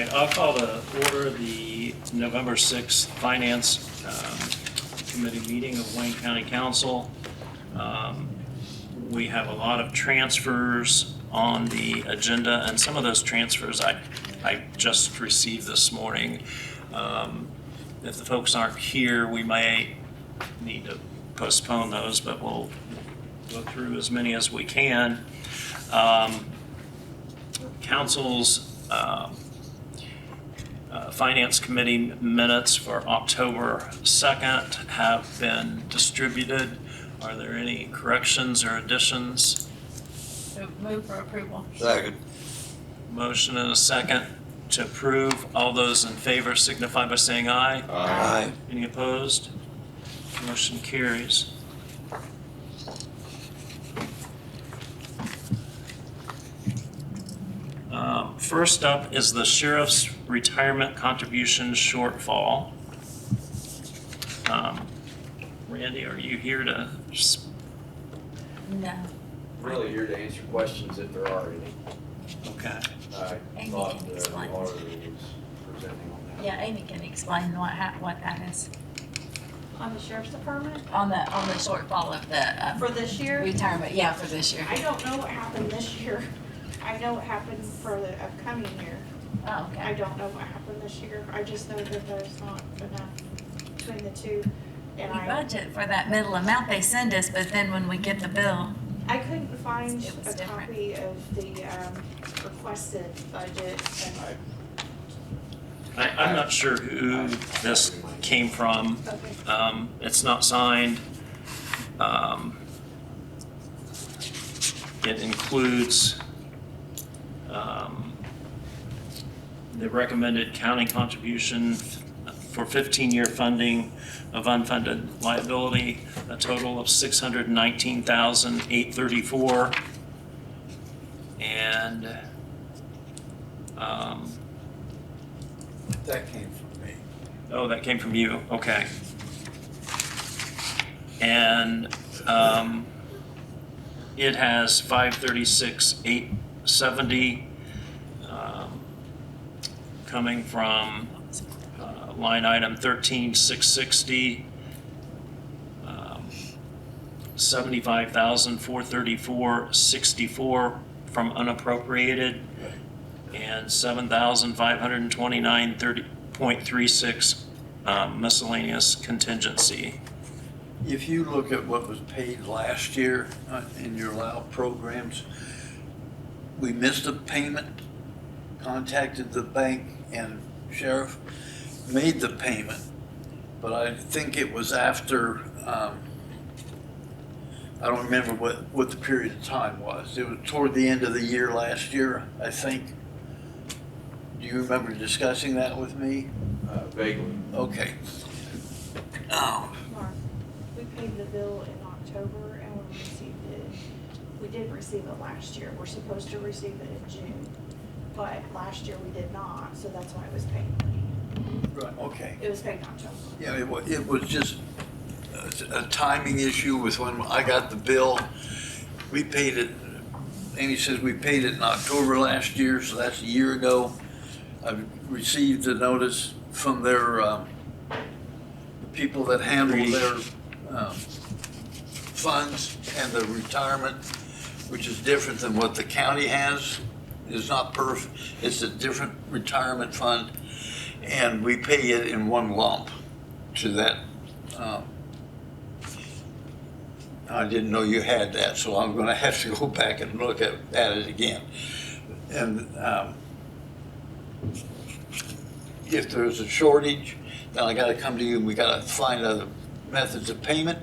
right, I'll call to order the November 6th Finance Committee meeting of Wayne County Council. We have a lot of transfers on the agenda, and some of those transfers I just received this morning. If the folks aren't here, we may need to postpone those, but we'll go through as many as we can. Council's Finance Committee minutes for October 2nd have been distributed. Are there any corrections or additions? So move for approval. Second. Motion and a second to approve. All those in favor signify by saying aye. Aye. Any opposed? Motion carries. First up is the sheriff's retirement contribution shortfall. Randy, are you here to? No. Really here to answer questions if there are any. Okay. I Amy thought can the explain. auditor was presenting on that. Yeah, Amy can explain what that is. On the sheriff's department On the shortfall of the for this year? retirement, yeah, for this year. I don't know what happened this year. I know what happened for the upcoming year. Oh, I okay. don't know what happened this year. I just know that there's not enough between the two. And We budget for that middle amount they send us, but then when we get the bill, I couldn't find It was a different. copy of the requested budget. And, I'm not sure who this came from. okay. It's not signed. It includes the recommended county contribution for 15-year funding of unfunded liability, a total of $619,834. And That came from me. oh, that came from you, okay. And it has 536,870 coming from line item 13,660, 75,434.64 from unappropriated, and 7,529.36 miscellaneous contingency. If you look at what was paid last year in your allowed programs, we missed a payment, contacted the bank and sheriff, made the payment, but I think it was after, I don't remember what the period of time was. It was toward the end of the year last year, I think. Do you remember discussing that with me? Vaguely. Okay. Mark, we paid the bill in October and we received it. We did receive it last year. We're supposed to receive it in June. But last year we did not, so that's why it was paid late. Right, okay. It was paid in October. Yeah, it was just a timing issue with when I got the bill. We paid it, Amy says we paid it in October last year, so that's a year ago. I've received a notice from their, the people that handle their funds and the retirement, which is different than what the county has. It's not perfect, it's a different retirement fund. And we pay it in one lump to that. I didn't know you had that, so I'm gonna have to go back and look at it again. And if there's a shortage, then I gotta come to you and we gotta find other methods of payment,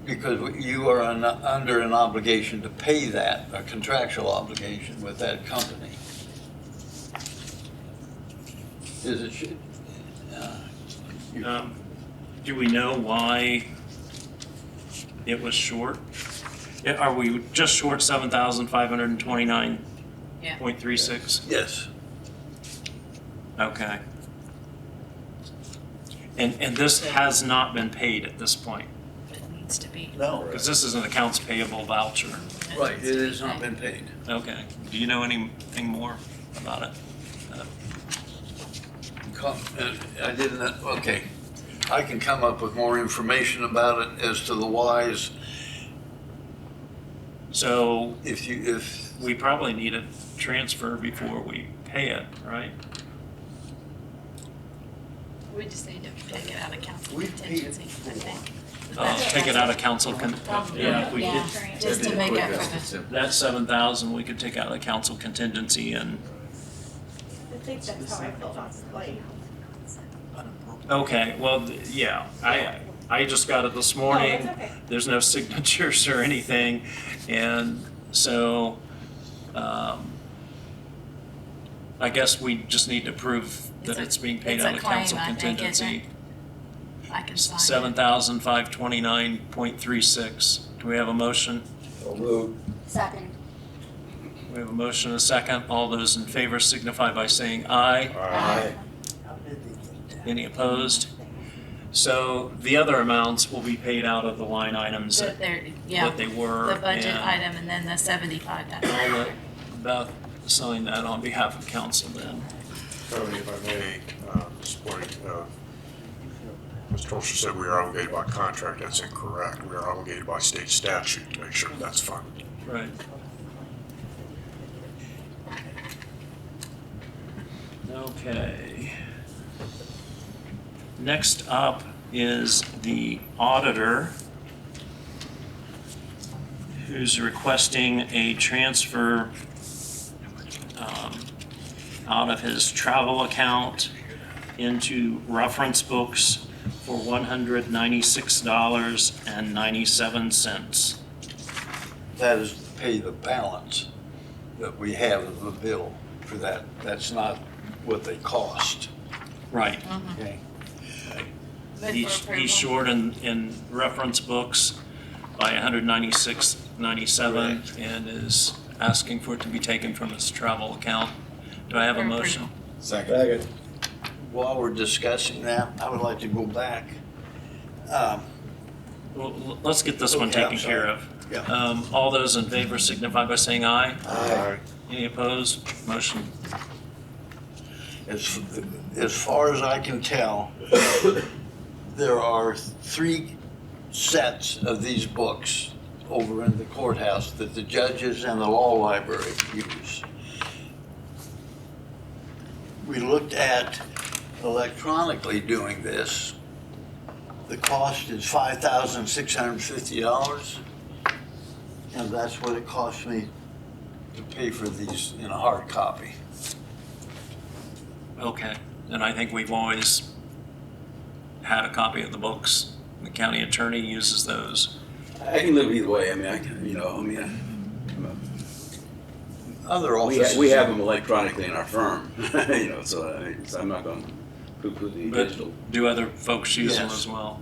because you are under an obligation to pay that, a contractual obligation with that company. Is it, Do we know why it was short? Are we just short 7,529.36? yes, Okay. And this has not been paid at this point, It needs to be. no, because this is an accounts payable voucher. right, it has not been paid. Okay. Do you know anything more about it? I didn't, okay. I can come up with more information about it as to the whys So if we probably need a transfer before we pay it, right? We just need to take it out of council We paid it contingency, I think. Take it out of council, yeah, we Yeah, could, just to make up for the, that 7,000, we could take out of the council contingency and, I think that's how I feel about the plate. okay, well, yeah, I just got it this morning. Oh, that's okay. There's no signatures or anything, and so, I guess we just need to prove that it's being paid it's a out of claim, council I think, isn't contingency. I can sign it. 7,529.36. Do we have a motion? Second. We have a motion and a second. All those in favor signify by saying aye. Aye. Any opposed? So the other amounts will be paid out of the line items That they're, yeah, that they were. the budget and item and then the 75. I'll let Beth sign that on behalf of council then. Tony, if I may, this point, Ms. Torcher said we are obligated by contract. That's incorrect. We are obligated by state statute to make sure that's funded. Right. Okay. Next up is the auditor, who's requesting a transfer out of his travel account into reference books for $196.97. that is to pay the balance that we have of the bill for that. That's not what they cost. Right. Okay. Move He's for approval. short in reference books by $196.97 and is asking for it to be taken from his travel account. Do I have a motion? Second. While we're discussing that, I would like to go back. Well, let's get this one Okay, I'm taken care sorry. of. Yeah. All those in favor signify by saying aye. Aye. Any opposed? Motion. As far as I can tell, there are 3 sets of these books over in the courthouse that the judges and the law library use. We looked at electronically doing this. The cost is $5,650, and that's what it cost me to pay for these in a hard copy. Okay. And I think we've always had a copy of the books. The county attorney uses those. I can live either way. I mean, Other we offices. we have them electronically in our firm, so I'm not going to poo-poo the But digital. do other folks use them Yes. as well?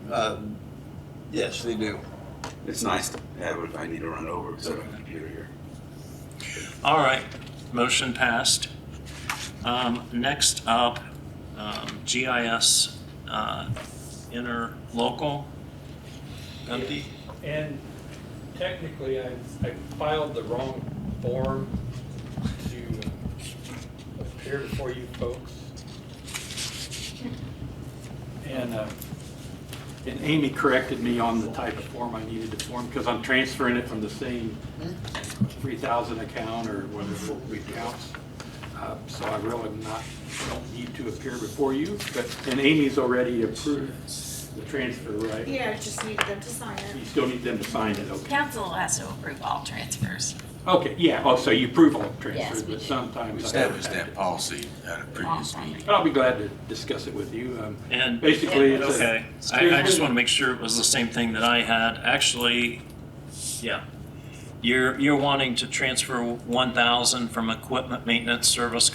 Yes, they do. It's nice to have it if I need to run over because I don't have a computer here. All right, motion passed. Next up, GIS interlocal. Gundy? And technically, I filed the wrong form to appear before you folks. And Amy corrected me on the type of form I needed to form, because I'm transferring it from the same 3,000 account or whatever we counts. So I really don't need to appear before you, and Amy's already approved the transfer, right? Yeah, just needed them to sign You it. still need them to sign it, okay? Council has to approve all transfers. Okay, yeah, oh, so you approve all transfers, Yes, we but do. sometimes. We I established haven't had that to. policy at a previous Long time meeting. But I'll be glad to discuss it with you. And, Basically, it's a. okay, I just want to make sure it was the same thing that I had. Actually, yeah. You're wanting to transfer 1,000 from equipment maintenance service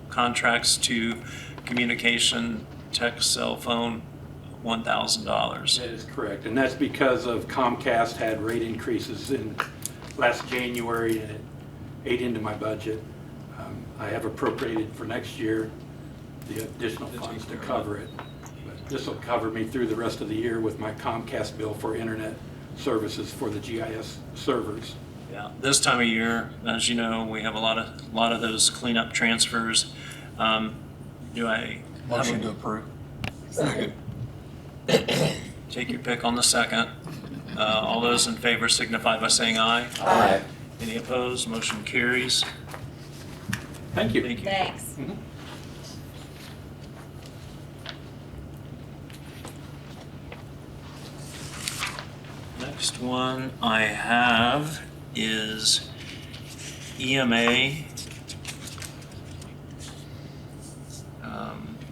contracts to communication, text, cell phone, $1,000. That is correct, and that's because of Comcast had rate increases in last January, and it ate into my budget. I have appropriated for next year the additional funds to cover it. But this will cover me through the rest of the year with my Comcast bill for internet services for the GIS servers. Yeah, this time of year, as you know, we have a lot of those cleanup transfers. Do I Motion to approve. Take your pick on the second. All those in favor signify by saying aye. Aye. Any opposed? Motion carries. Thank you. Thank you. Thanks. Next one I have is EMA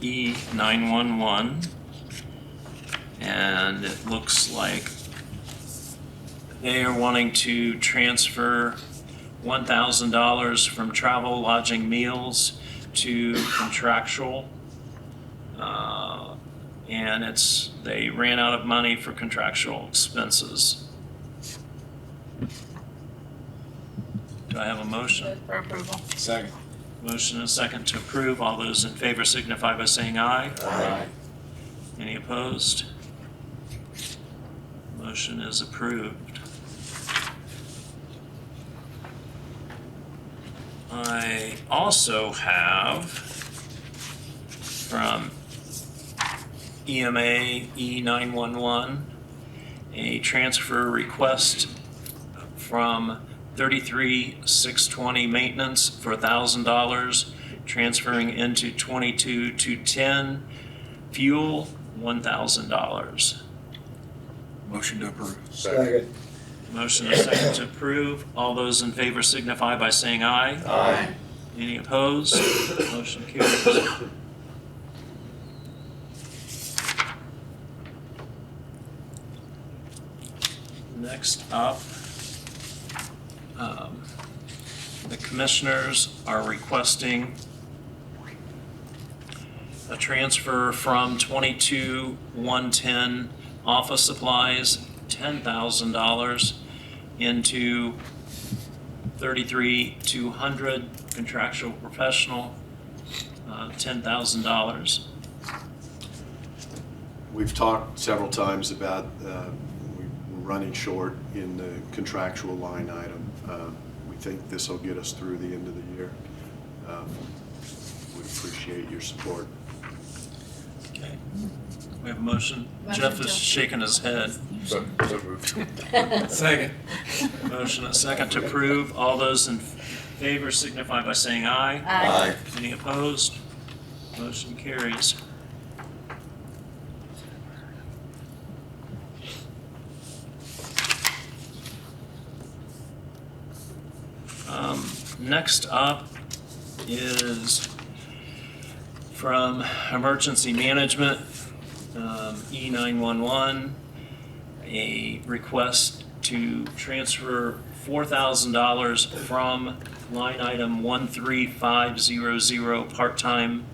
E911. And it looks like they are wanting to transfer $1,000 from travel, lodging, meals to contractual. And they ran out of money for contractual expenses. Do I have a motion? Move for approval. Second. Motion and a second to approve. All those in favor signify by saying aye. Aye. Any opposed? Motion is approved. I also have from EMA E911 a transfer request from 33,620 maintenance for $1,000, transferring into 22,210 fuel, $1,000. Motion to approve. Second. Motion and a second to approve. All those in favor signify by saying aye. Aye. Any opposed? Motion carries. Next up, the commissioners are requesting a transfer from 22,110 office supplies, $10,000, into 33,200 contractual professional, $10,000. We've talked several times about we're running short in the contractual line item. We think this will get us through the end of the year. We appreciate your support. Okay. We have a motion. Motion Jeff to- is shaking his head. So moved. Second. Motion and second to approve. All those in favor signify by saying aye. Aye. Any opposed? Motion carries. Next up is from Emergency Management, E911, a request to transfer $4,000 from line item 13500 part-time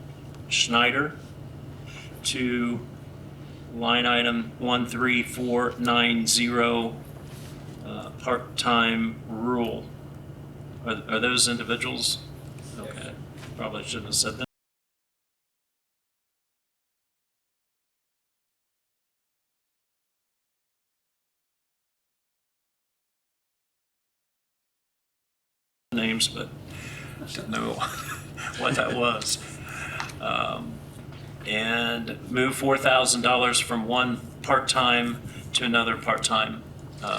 Schneider to line item 13490 part-time rural. Are those individuals? Okay, probably shouldn't have said that. Names, but I didn't know what that was. And move $4,000 from one part-time to another part-time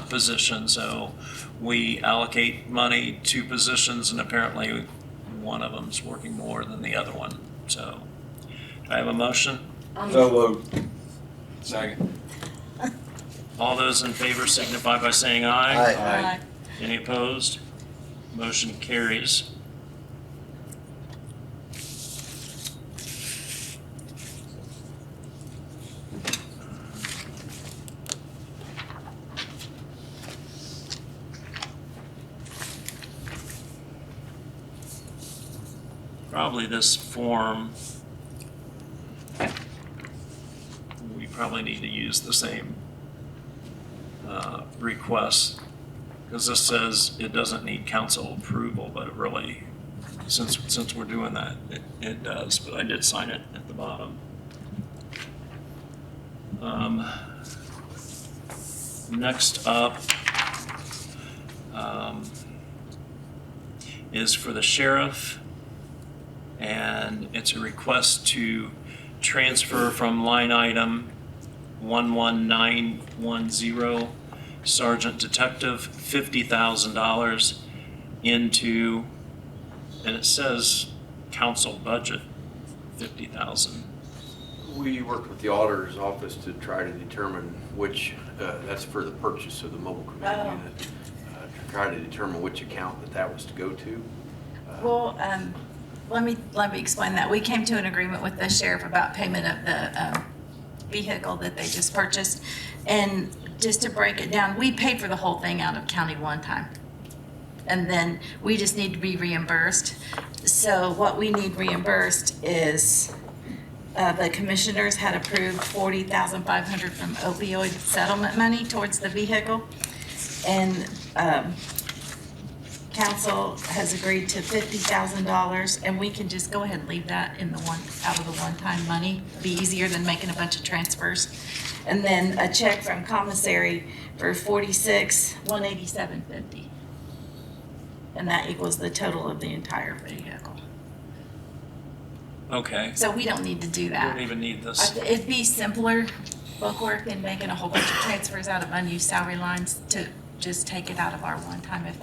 position. So we allocate money to positions, and apparently one of them's working more than the other one. So do I have a motion? So moved. Second. All those in favor signify by saying aye. Aye. Any opposed? Motion carries. Probably this form, we probably need to use the same request, because this says it doesn't need council approval, but it really, since we're doing that, it does, but I did sign it at the bottom. Next up is for the sheriff, and it's a request to transfer from line item 11910, Sergeant Detective, $50,000 into, and it says council budget, 50,000. We worked with the auditor's office to try to determine which, that's for the purchase of the mobile command Oh. unit, to try to determine which account that was to go to. Well, let me explain that. We came to an agreement with the sheriff about payment of the vehicle that they just purchased. And just to break it down, we paid for the whole thing out of county one time. And then we just need to be reimbursed. So what we need reimbursed is, the commissioners had approved $40,500 from opioid settlement money towards the vehicle. And, council has agreed to $50,000, and we can just go ahead and leave that in the out of the one-time money. Be easier than making a bunch of transfers. And then a check from commissary for $46,187.50. And that equals the total of the entire vehicle. Okay, So we don't need to do we that. don't even need this. It'd be simpler bookwork than making a whole bunch of transfers out of unused salary lines to just take it out of our one time if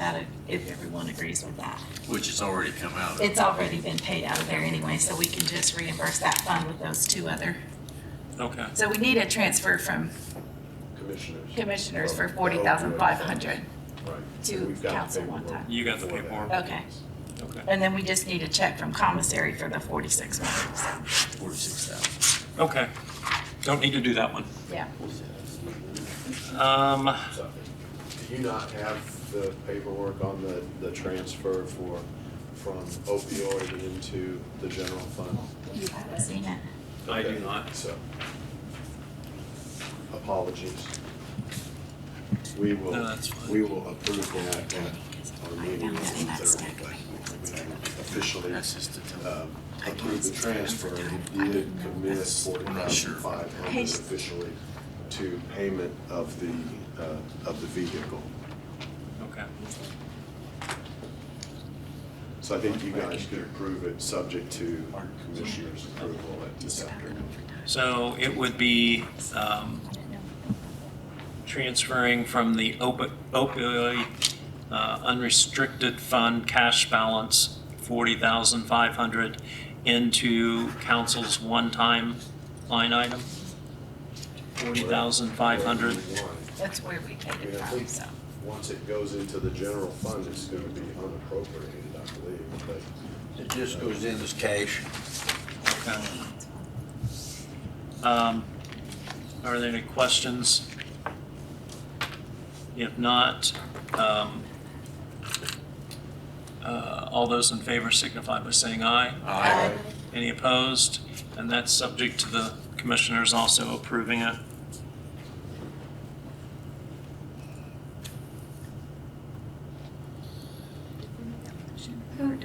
everyone agrees with that. Which has already come out. It's already been paid out of there anyway, so we can just reimburse that fund with those two other. Okay, So we need a transfer from commissioners for $40,500 Right. to We've got the council one paperwork time. you got the for that. paperwork. Okay. Okay. And then we just need a check from commissary for the $46,187. 46,000. Okay, don't need to do that one. Yeah. Um, Do you not have the paperwork on the transfer from opioid into the general fund? You haven't seen it. I do not. So, apologies. We will, No, that's fine. we will approve that at our meeting on I found that in that stack. Thursday. We officially That's just the total. approved the transfer. He did commit $40,500 officially to payment of the vehicle. Okay. So I think you guys could approve it subject to our commissioner's approval at this afternoon. So it would be transferring from the opioid unrestricted fund cash balance, $40,500, into council's one-time line item, $40,500. That's where we paid it from, so. Once it goes into the general fund, it's gonna be unappropriated, I believe, but It just goes in as cash. Okay. Are there any questions? If not, all those in favor signify by saying aye. Aye. Any opposed? And that's subject to the commissioners also approving it.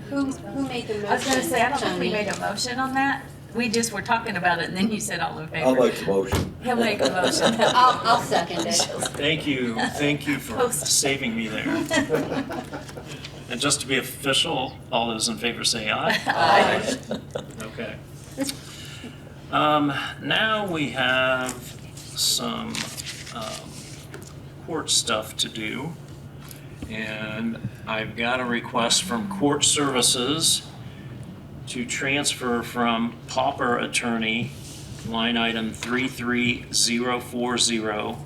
Who made the motion? I was gonna say, I don't think we Tony? made a motion on that. We just were talking about it, and then you said all in favor. I'll make the motion. He'll make the motion. I'll second it. Thank you for Post. saving me there. And just to be official, all those in favor say aye. Aye. Okay. Now we have some court stuff to do. And I've got a request from Court Services to transfer from pauper attorney, line item 33040,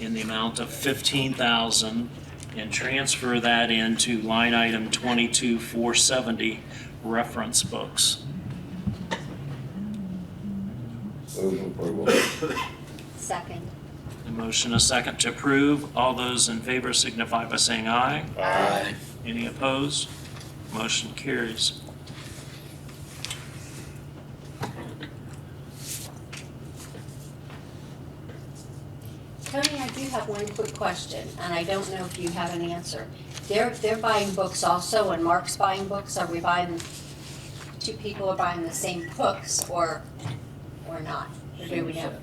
in the amount of $15,000, and transfer that into line item 22470, reference books. Move approval. Second. A motion, a second to approve. All those in favor signify by saying aye. Aye. Any opposed? Motion carries. Tony, I do have one quick question, and I don't know if you have an answer. They're buying books also, and Mark's buying books. Are we buying, two people are buying the same books, or not? Or do we have?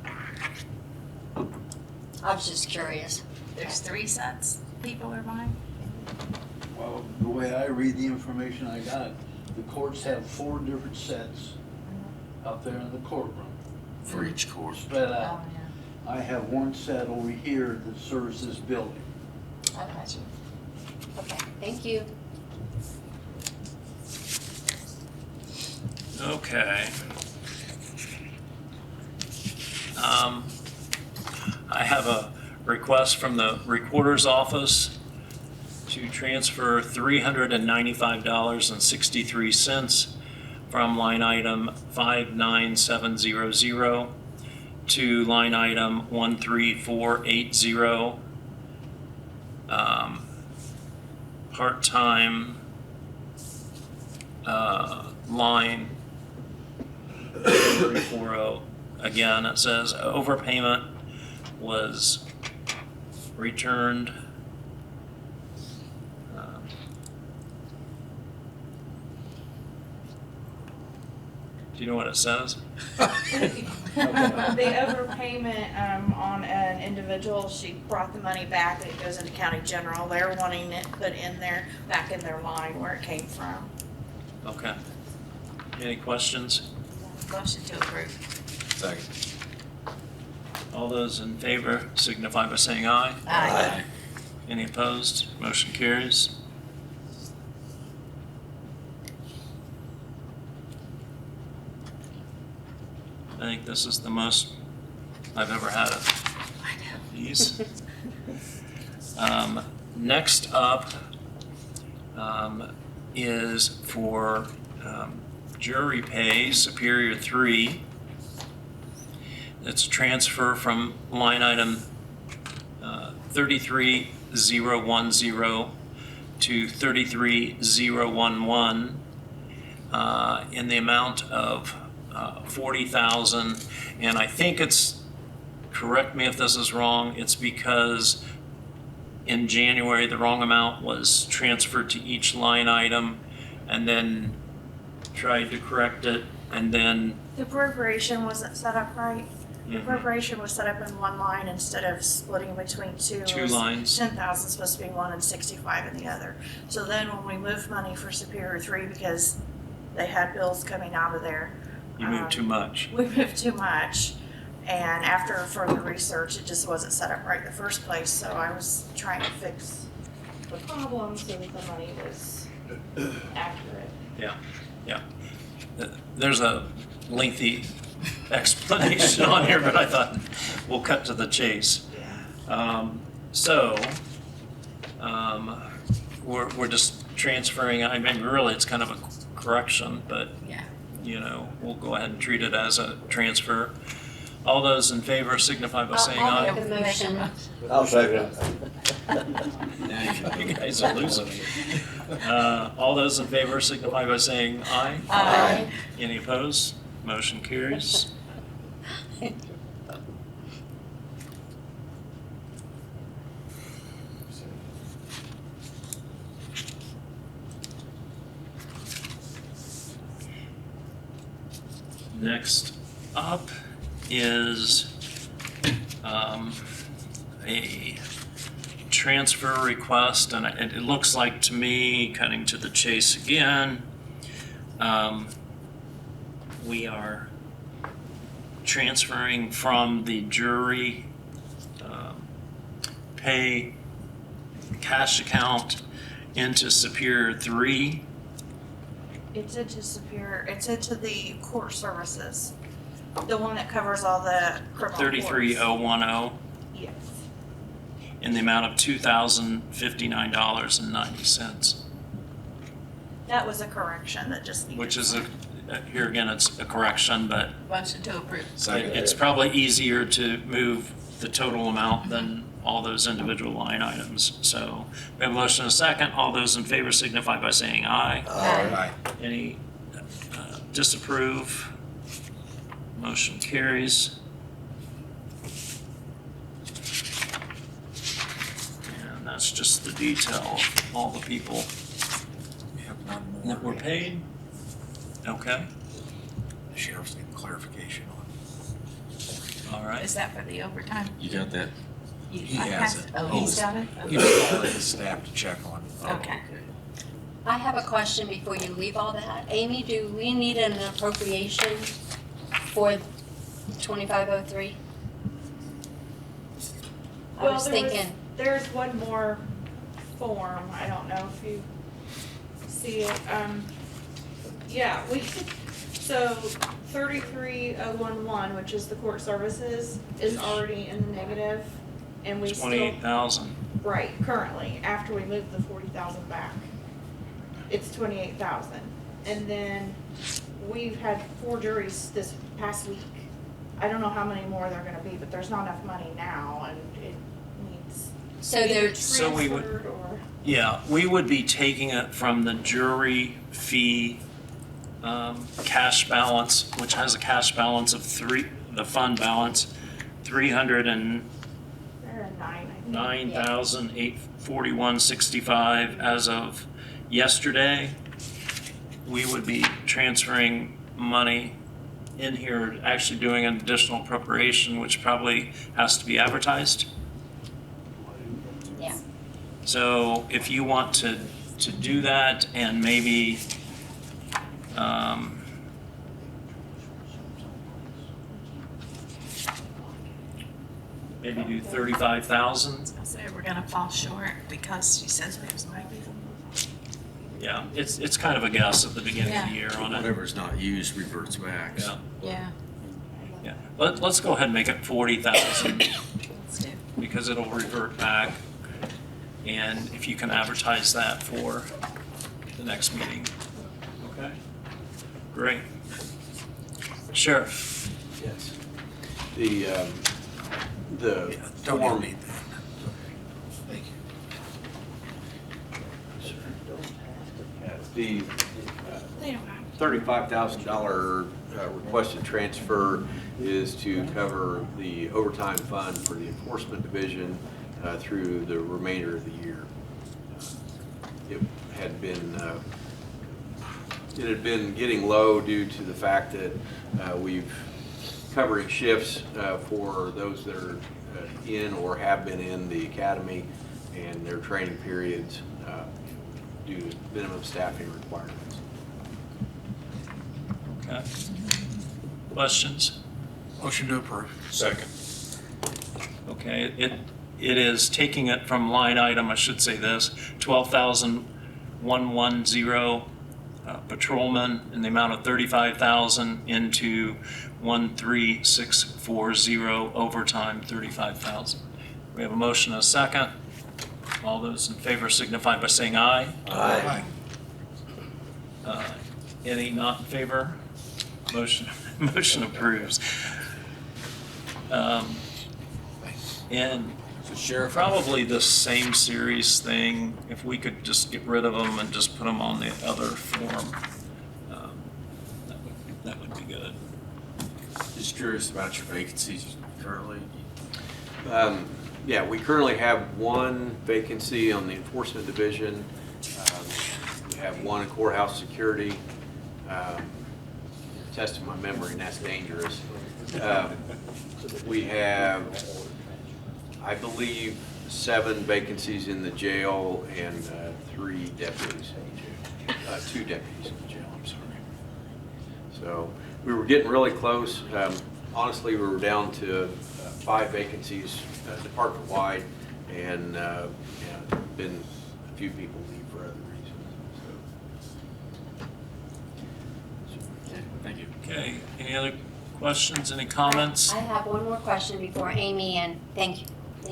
I was just curious. There's 3 sets people are buying. Well, the way I read the information I got, the courts have 4 different sets out there in the courtroom, For each court. spread Oh, out. I have one set over here that serves this building. Okay. Okay, thank you. Okay. I have a request from the Recorder's Office to transfer $395.63 from line item 59700 to line item 13480. Part-time line 340. Again, it says overpayment was returned. Do you know what it says? The overpayment on an individual, she brought the money back, it goes into county general. They're wanting it put in there, back in their line where it came from. Okay. Any questions? Motion to approve. Second. All those in favor signify by saying aye. Aye. Any opposed? Motion carries. I think this is the most I've ever had of these. Next up is for jury pay, Superior 3. It's a transfer from line item 33010 to 33011 in the amount of 40,000. And I think it's, correct me if this is wrong, it's because in January the wrong amount was transferred to each line item and then tried to correct it and then The appropriation wasn't set up right. The Mhm. appropriation was set up in one line instead of splitting between two. Two It was lines. 10,000 supposed to be one and 65 in the other. So then when we moved money for Superior 3, because they had bills coming out of there. you moved too much. We moved too much. And after further research, it just wasn't set up right in the first place. So I was trying to fix the problem so that the money was accurate. There's a lengthy explanation on here, but I thought we'll cut to the chase. We're just transferring, I mean, really, it's kind of a correction, but, Yeah. you know, we'll go ahead and treat it as a transfer. All those in favor signify by saying I'll aye. make a motion. I'll second. You guys are losing me. All those in favor signify by saying aye. Aye. Any opposed? Motion carries. Next up is a transfer request, and it looks like to me, cutting to the chase again, we are transferring from the jury pay cash account into Superior 3. It's into Superior, it's into the court services, the one that covers all the criminal courts. 33010 Yes. in the amount of $2,059.90, That was a correction that just needed. which is here again, it's a correction, but Motion to approve. it's probably easier to move the total amount than all those individual line items. So we have a motion and a second. All those in favor signify by saying aye. Aye. Any disapprove? Motion carries. And that's just the detail of all the people that were paid. Okay, The sheriff's need clarification on. all right. Is that for the overtime? You got that? He I has passed- it. Oh, he's got it? He just called the staff to check on it. Okay. I have a question before you leave all that. Amy, do we need an appropriation for 2503? I Well, was there was- thinking, There's one more form, I don't know if you see it, yeah, so 33011, which is the court services, is already in the negative, and we still. 28,000. Right, currently, after we moved the 40,000 back, it's 28,000. And then we've had 4 juries this past week. I don't know how many more there are gonna be, but there's not enough money now, and it needs so either there's, So we would- transferred or. Yeah, we would be taking it from the jury fee cash balance, which has a cash balance of the fund balance, They're at 9, I think. 9,841.65 as of yesterday. We would be transferring money in here, actually doing an additional appropriation, which probably has to be advertised. yeah. So if you want to do that and maybe, maybe do 35,000. I say we're gonna fall short because she says there's maybe. Yeah, it's kind of a guess at the beginning of the Yeah. year on it. Whatever's not used reverts back. Yeah, Yeah, yeah. Let's go ahead and make it 40,000 let's do. because it'll revert back. And if you can advertise that for the next meeting. Okay? Great. Sheriff? Yes. The Don't form, need that. Thank you. the They don't have. $35,000 requested transfer is to cover the overtime fund for the enforcement division through the remainder of the year. It had been getting low due to the fact that we've covering shifts for those that are in or have been in the academy and their training periods due to minimum staffing requirements. Okay. Questions? Motion to approve. Second. Okay, it is taking it from line item, I should say this, 12,110 patrolmen in the amount of 35,000 into 13640 overtime, 35,000. We have a motion and a second. All those in favor signify by saying aye. Aye. Any not in favor? Motion approves. And So Sheriff, probably the same series thing, if we could just get rid of them and just put them on the other form, that would be good. Just curious about your vacancies currently. Yeah, we currently have one vacancy on the enforcement division. We have one in courthouse security. Testing my memory, and that's dangerous. We have, I believe, 7 vacancies in the jail and 3 deputies in the jail. 2 deputies in the jail, I'm sorry. So we were getting really close. Honestly, we were down to 5 vacancies department-wide, and been a few people leave for other reasons. Thank you. Okay, any other questions, any comments? I have one more question before Amy, and thank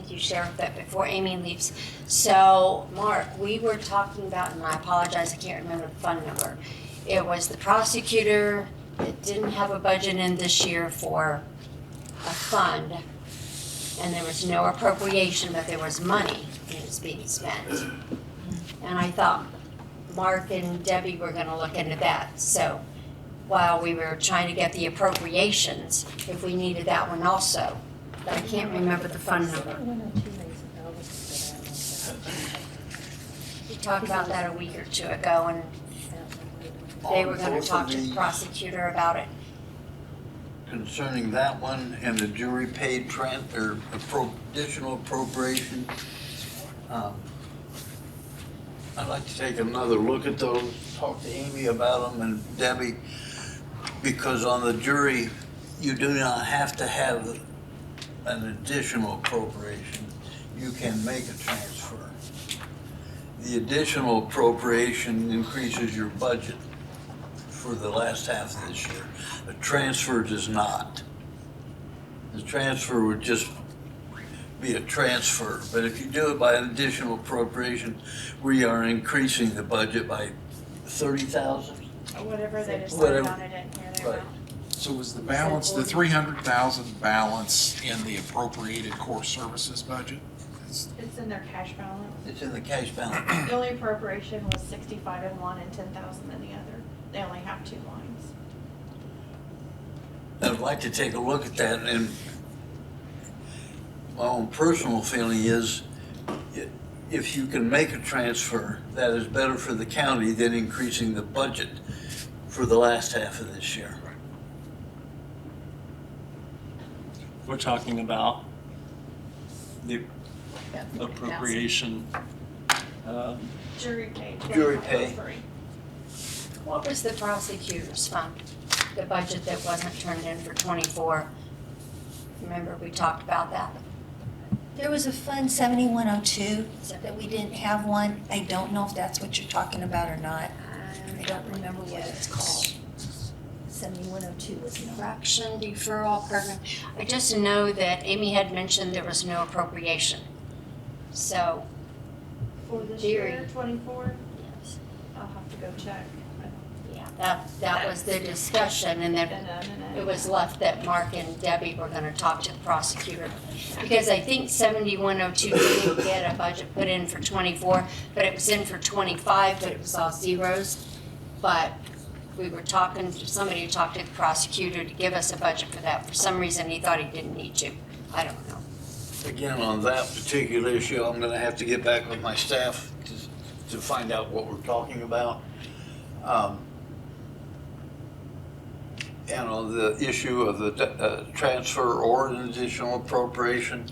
you, Sheriff, but before Amy leaves. So, Mark, we were talking about, and I apologize, I can't remember the fund number. It was the prosecutor that didn't have a budget in this year for a fund, and there was no appropriation, but there was money that was being spent. And I thought Mark and Debbie were gonna look into that, so while we were trying to get the appropriations, if we needed that one also. But I can't remember the fund number. We talked about that a week or 2 ago, and they were gonna talk to the prosecutor about it. concerning that one and the jury paid additional appropriation, I'd like to take another look at those, talk to Amy about them and Debbie, because on the jury, you do not have to have an additional appropriation. You can make a transfer. The additional appropriation increases your budget for the last half of this year. A transfer does not. The transfer would just be a transfer, but if you do it by an additional appropriation, we are increasing the budget by 30,000. Or whatever they decided Whatever. on it in here, they Right. will. So was the balance, the 300,000 balance in the appropriated core services budget? It's in their cash balance. It's in the cash balance. The only appropriation was 65 in one and 10,000 in the other. They only have 2 lines. I'd like to take a look at that, and my own personal feeling is if you can make a transfer, that is better for the county than increasing the budget for the last half of this year. We're talking about the Yeah, appropriation. Jury pay. Jury pay. 2403. What was the prosecutor's fund, the budget that wasn't turned in for 24? Remember, we talked about that? There was a fund 7102, except that we didn't have one. I don't know if that's what you're talking about or not. I don't remember what it's called. 7102 was no. Correction deferral program. I just know that Amy had mentioned there was no appropriation. So, For this Jury. year, 24, yes, I'll have to go check. yeah, that was the discussion, and then it was left that Mark and Debbie were gonna talk to the prosecutor. Because I think 7102 didn't get a budget put in for 24, but it was in for 25, but it was all zeros. But we were talking to somebody who talked to the prosecutor to give us a budget for that. For some reason, he thought he didn't need to. I don't know. Again, on that particular issue, I'm gonna have to get back with my staff to find out what we're talking about. And on the issue of the transfer or an additional appropriation,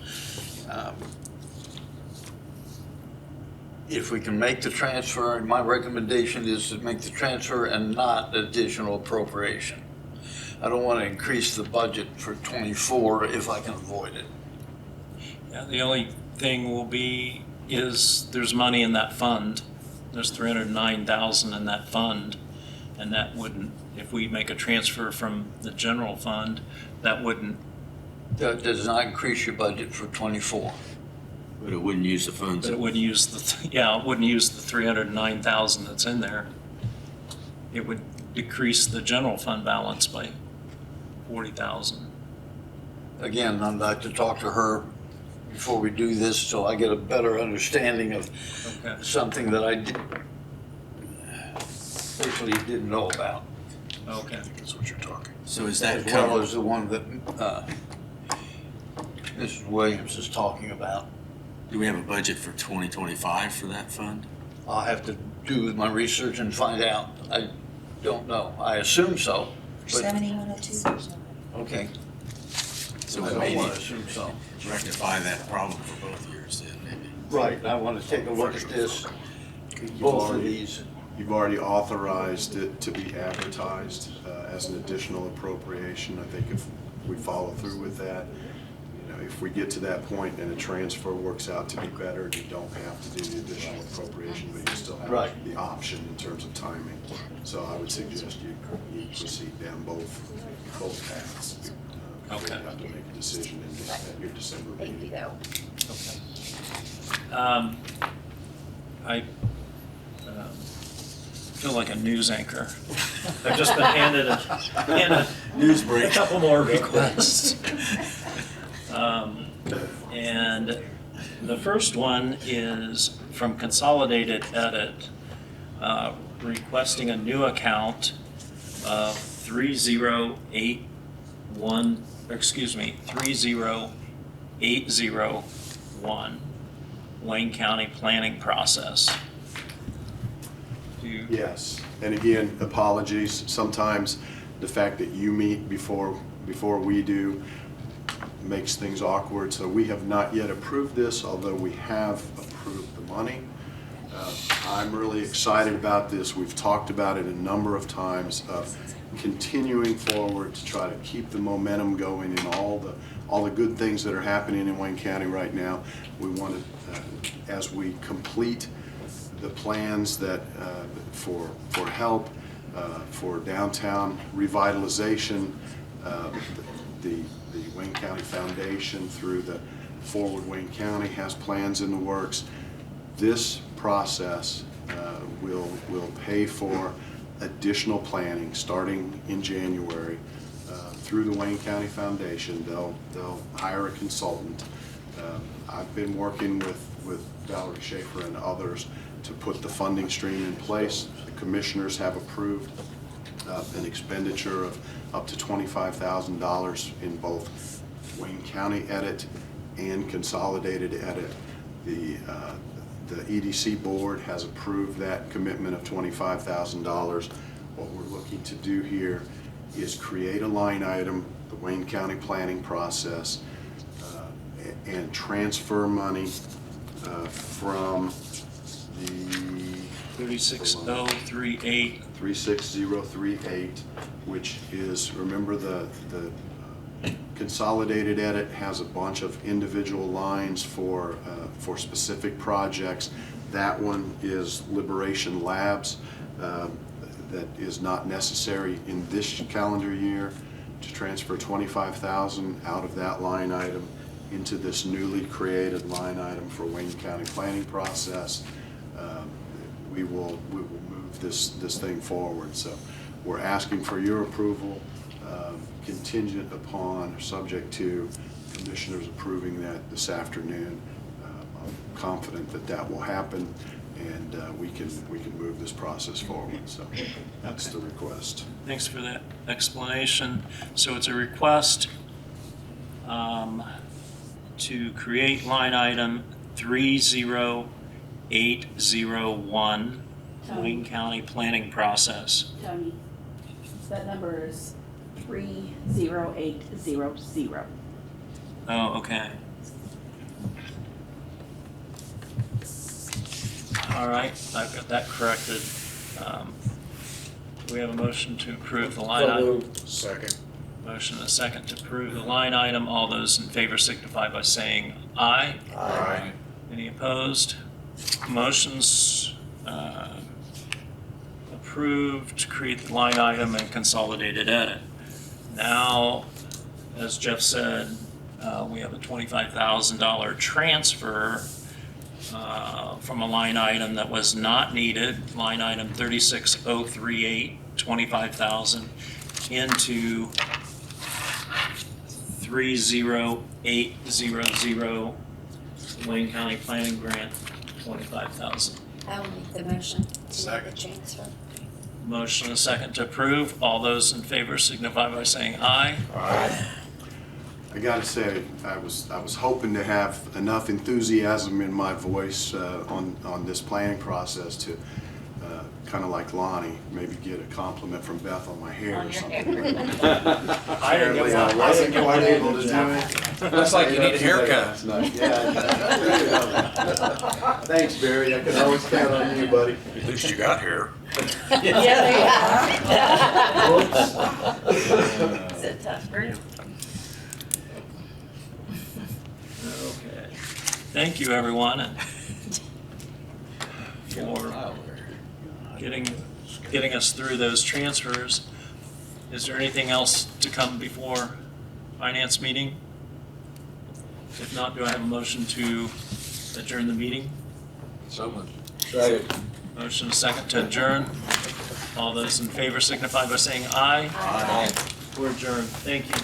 if we can make the transfer, my recommendation is to make the transfer and not additional appropriation. I don't want to increase the budget for '24 if I can avoid it. Yeah, the only thing will be is there's money in that fund. There's 309,000 in that fund, and that wouldn't, if we make a transfer from the general fund, that wouldn't. That does not increase your budget for '24. But it wouldn't use the funds. But it wouldn't use it wouldn't use the 309,000 that's in there. It would decrease the general fund balance by 40,000. Again, I'd like to talk to her before we do this, so I get a better understanding of Okay. something that I basically didn't know about, Okay. I think that's what you're talking. So is as that well covered? as the one that Mrs. Williams is talking about. Do we have a budget for 2025 for that fund? I'll have to do my research and find out. I don't know. I assume so, but, 7102. okay. So I we don't may want need to assume so. to rectify that problem for both years then, maybe. Right, I want to take a look at this, both of these. You've already authorized it to be advertised as an additional appropriation. I think if we follow through with that, you know, if we get to that point and a transfer works out to be better, you don't have to do the additional appropriation, but you still have Right. the option in terms of timing. So I would suggest you proceed down both paths. Okay. You have to make a decision at your December Thank you, meeting. though. I feel like a news anchor. I've just been handed a News break. couple more requests. And the first one is from Consolidated Edit, requesting a new account of 30801 Wayne County Planning Process. Yes, and again, apologies, sometimes the fact that you meet before we do makes things awkward, so we have not yet approved this, although we have approved the money. I'm really excited about this. We've talked about it a number of times of continuing forward to try to keep the momentum going in all the good things that are happening in Wayne County right now. We want to, as we complete the plans that for help, for downtown revitalization, the Wayne County Foundation through the Forward Wayne County has plans in the works. This process will pay for additional planning starting in January through the Wayne County Foundation. They'll hire a consultant. I've been working with Valerie Schaefer and others to put the funding stream in place. The commissioners have approved an expenditure of up to $25,000 in both Wayne County edit and consolidated edit. The EDC board has approved that commitment of $25,000. What we're looking to do here is create a line item, the Wayne County planning process, and transfer money from the 36038. 36038, which is, remember the consolidated edit has a bunch of individual lines for specific projects. That one is Liberation Labs. That is not necessary in this calendar year to transfer $25,000 out of that line item into this newly created line item for Wayne County planning process. We will move this thing forward. So we're asking for your approval, contingent upon, subject to commissioners approving that this afternoon. I'm confident that that will happen, and we can move this process forward. So that's the request. Thanks for that explanation. So it's a request to create line item 30801, Wayne County planning process. Tony, that number is 30800. Oh, okay. All right, I've got that corrected. We have a motion to approve the line item. Second. Motion and a second to approve the line item. All those in favor signify by saying aye. Aye. Any opposed? Motion's approved to create the line item and consolidated edit. Now, as Jeff said, we have a $25,000 transfer from a line item that was not needed, line item 36038, $25,000 into 30800 Wayne County Planning Grant, $25,000. I will make the motion to make the Second. transfer. Motion and a second to approve. All those in favor signify by saying aye. Aye. I gotta say, I was hoping to have enough enthusiasm in my voice on this planning process to kind of like Lonnie, maybe get a compliment from Beth on my hair or something. Apparently, I wasn't quite able to do it. Looks like you need a haircut. Yeah. Thanks, Barry. I can always count on you, buddy. At least you got here. Yeah, they are. It's a tough group. Okay. Thank you, everyone, and for getting us through those transfers. Is there anything else to come before finance meeting? If not, do I have a motion to adjourn the meeting? So moved. Motion and a second to adjourn. All those in favor signify by saying aye. Aye. We're adjourned. Thank you.